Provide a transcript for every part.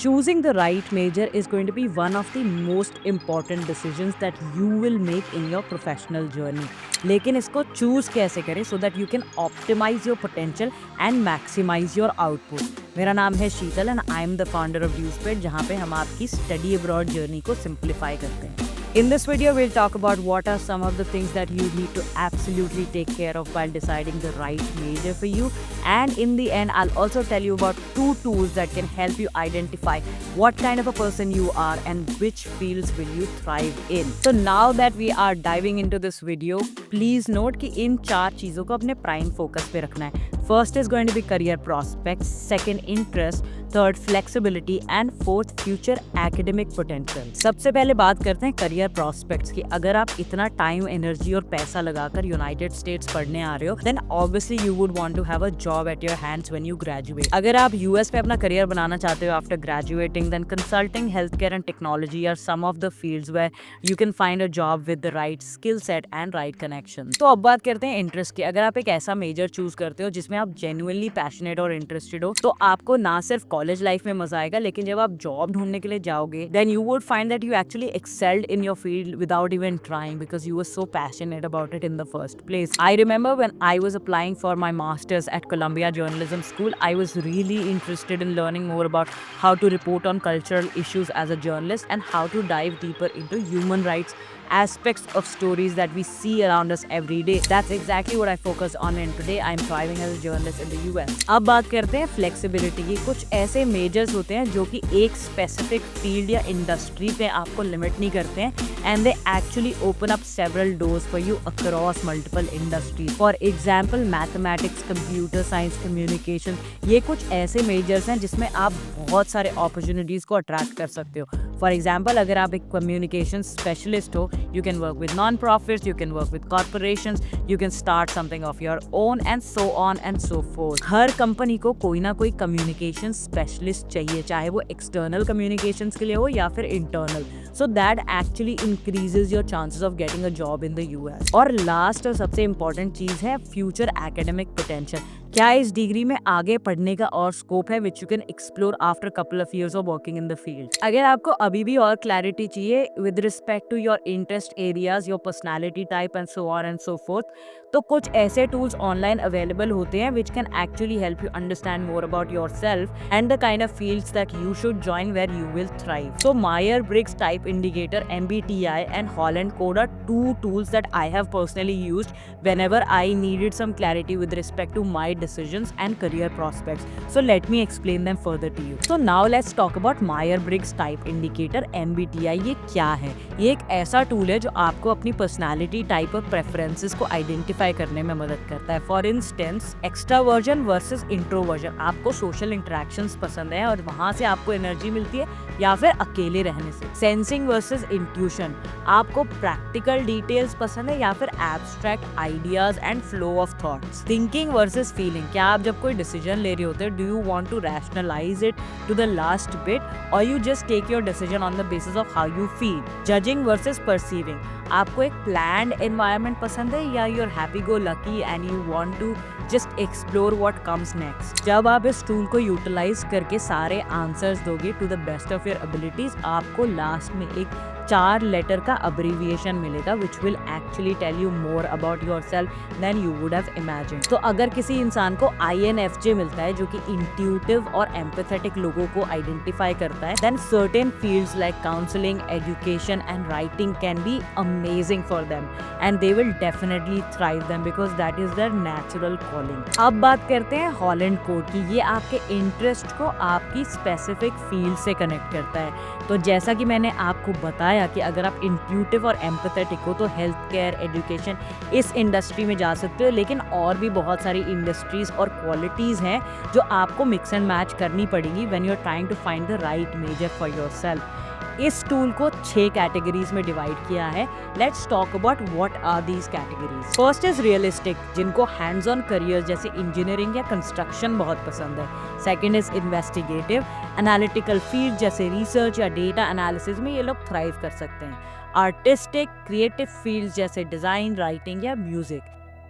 Choosing the right major is going to be one of the most important decisions that you will make in your professional journey. लेकिन इसको choose कैसे करें so that you can optimize your potential and maximize your output. मेरा नाम है शीतल and I am the founder of DuSped, जहाँ पे हम आपकी study abroad journey को simplify करते हैं. In this video, we'll talk about what are some of the things that you need to absolutely take care of while deciding the right major for you. And in the end, I'll also tell you about 2 tools that can help you identify what kind of a person you are and which fields will you thrive in. So now that we are diving into this video, please note कि इन 4 चीज़ों को अपने prime focus पे रखना है. First is going to be career prospects, second interest, third flexibility and fourth future academic potential. सबसे पहले बात करते हैं career prospects की. अगर आप इतना time, energy और पैसा लगाकर United States पढ़ने आ रहे हो, then obviously you would want to have a job at your hands when you graduate. अगर आप US पे अपना career बनाना चाहते हो after graduating, then consulting, healthcare and technology are some of the fields where you can find a job with the right skill set and right connections. तो अब बात करते हैं interest की. अगर आप एक ऐसा major choose करते हो जिसमें आप genuinely passionate और interested हो, तो आपको ना सिर्फ कॉलेज लाइफ में मजा आएगा, लेकिन जब आप जॉब ढूंढने के लिए जाओगे, then you would find that you actually excelled in your field without even trying because you were so passionate about it in the first place. I remember when I was applying for my masters at Columbia Journalism School, I was really interested in learning more about how to report on cultural issues as a journalist and how to dive deeper into human rights aspects of stories that we see around us every day. That's exactly what I focus on, and today I'm thriving as a journalist in the US. अब बात करते हैं flexibility की. कुछ ऐसे majors होते हैं जो कि एक specific field या industry पे आपको limit नहीं करते हैं, and they actually open up several doors for you across multiple industries. For example, mathematics, computer science, communication. ये कुछ ऐसे majors हैं जिसमें आप बहुत सारे opportunities को attract कर सकते हो. For example, अगर आप एक communication specialist हो, you can work with non-profits, you can work with corporations, you can start something of your own and so on and so forth. Her company को कोई ना कोई communication specialist चाहिए, चाहे वो external communications के लिए हो या फिर internal. So that actually increases your chances of getting a job in the US. और last और सबसे important चीज़ है future academic potential. क्या इस डिग्री में आगे पढ़ने का और स्कोप है which you can explore after a couple of years of working in the field. अगर आपको अभी भी और क्लैरिटी चाहिए with respect to your interest areas, your personality type and so on and so forth, तो कुछ ऐसे tools online available होते हैं which can actually help you understand more about yourself and the kind of fields that you should join where you will thrive. So Myers-Briggs Type Indicator, MBTI and Holland Code are 2 tools that I have personally used whenever I needed some clarity with respect to my decisions and career prospects. So let me explain them further to you. So now let's talk about Myers-Briggs Type Indicator, MBTI. ये क्या है? ये एक ऐसा tool है जो आपको अपनी पर्सनालिटी टाइप और प्रेफरेंसेस को आइडेंटिफाई करने में मदद करता है. For instance, extroversion versus introversion. आपको सोशल इंटरेक्शंस पसंद है और वहां से आपको एनर्जी मिलती है या फिर अकेले रहने से. Sensing versus intuition. आपको प्रैक्टिकल डिटेल्स पसंद है या फिर abstract ideas and flow of thoughts. Thinking versus feeling. क्या आप जब कोई डिसीजन ले रहे होते हैं, do you want to rationalise it to the last bit और you just take your decision on the basis of how you feel. Judging versus perceiving. आपको एक प्लान्ड एनवायरनमेंट पसंद है या you are happy go lucky and you want to just explore what comes next. जब आप इस tool को utilise करके सारे आंसर्स दोगे to the best of your abilities, आपको लास्ट में एक 4 लेटर का अब्रीविएशन मिलेगा which will actually tell you more about yourself than you would have imagined. तो अगर किसी इंसान को INFJ मिलता है जो कि intuitive और empathetic लोगों को identify करता है, then certain fields like counseling, education and writing can be amazing for them and they will definitely thrive them because that is their natural calling. अब बात करते हैं Holland Code की. ये आपके इंटरेस्ट को आपकी स्पेसिफिक फील्ड से कनेक्ट करता है. तो जैसा कि मैंने आपको बताया कि अगर आप इंट्यूटिव और एम्पैथेटिक हो तो हेल्थ केयर, एजुकेशन इस इंडस्ट्री में जा सकते हो, लेकिन और भी बहुत सारी इंडस्ट्रीज और क्वालिटीज़ हैं जो आपको मिक्स एंड मैच करनी पड़ेंगी when you are trying to find the right measure for yourself. इस टूल को 6 कैटेगरीज में डिवाइड किया है. Let's talk about what are these categories. First is realistic, जिनको हैंड्स ऑन करियर जैसे इंजीनियरिंग या कंस्ट्रक्शन बहुत पसंद है. Second is investigative, analytical field जैसे रिसर्च या डेटा एनालिसिस में ये लोग थ्राइव कर सकते हैं. आर्टिस्टिक, क्रिएटिव फील्ड जैसे डिज़ाइन, राइटिंग या म्यूजिक.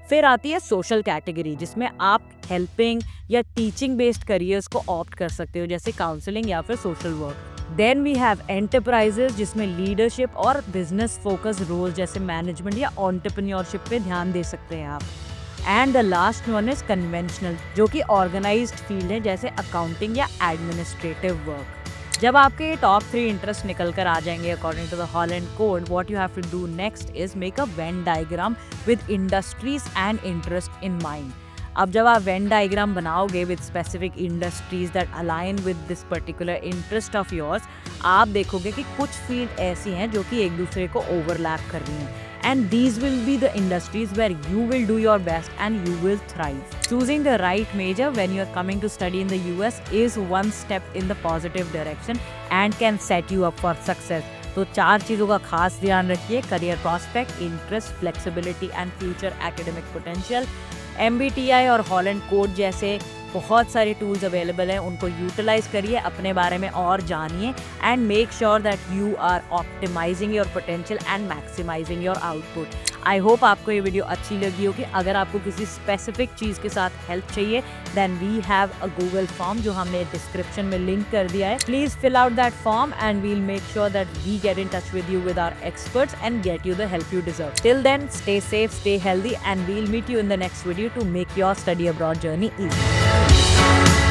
फिर आती है सोशल कैटेगरी, जिसमें आप हेल्पिंग या टीचिंग बेस्ड करियर्स को ऑप्ट कर सकते हो, जैसे काउंसलिंग या फिर social work. Then we have enterprises, जिसमें लीडरशिप और बिजनेस फोकस रोल जैसे मैनेजमेंट या एंटरप्रेन्योरशिप पे ध्यान दे सकते हैं आप। And the last one is conventional, जो कि ऑर्गेनाइज्ड फील्ड है, जैसे अकाउंटिंग या एडमिनिस्ट्रेटिव वर्क। जब आपके ये टॉप 3 इंटरेस्ट निकल कर आ जाएंगे according to the Holland code, what you have to do next is make a Venn diagram with industries and interest in mind. अब जब आप वेन डायग्राम बनाओगे with specific industries that align with this particular interest of yours, आप देखोगे कि कुछ field ऐसी हैं जो कि एक दूसरे को ओवरलैप कर रही हैं। And these will be the industries where you will do your best and you will thrive. Choosing the right major when you are coming to study in the US is one step in the positive direction and can set you up for success. तो 4 चीज़ों का खास ध्यान रखिए: career prospect, interest, flexibility and future academic potential. MBTI और Holland code जैसे बहुत सारे टूल्स अवेलेबल हैं, उनको यूटिलाइज करिए, अपने बारे में और जानिए and make sure that you are optimising your potential and maximising your output. I hope आपको ये वीडियो अच्छी लगी होगी। अगर आपको किसी स्पेसिफिक चीज़ के साथ हेल्प चाहिए then we have a Google form जो हमने डिस्क्रिप्शन में लिंक कर दिया है। Please fill out that form and we'll make sure that we get in touch with you with our experts and get you the help you deserve. Till then stay safe, stay healthy and we'll meet you in the next video to make your study abroad journey easy.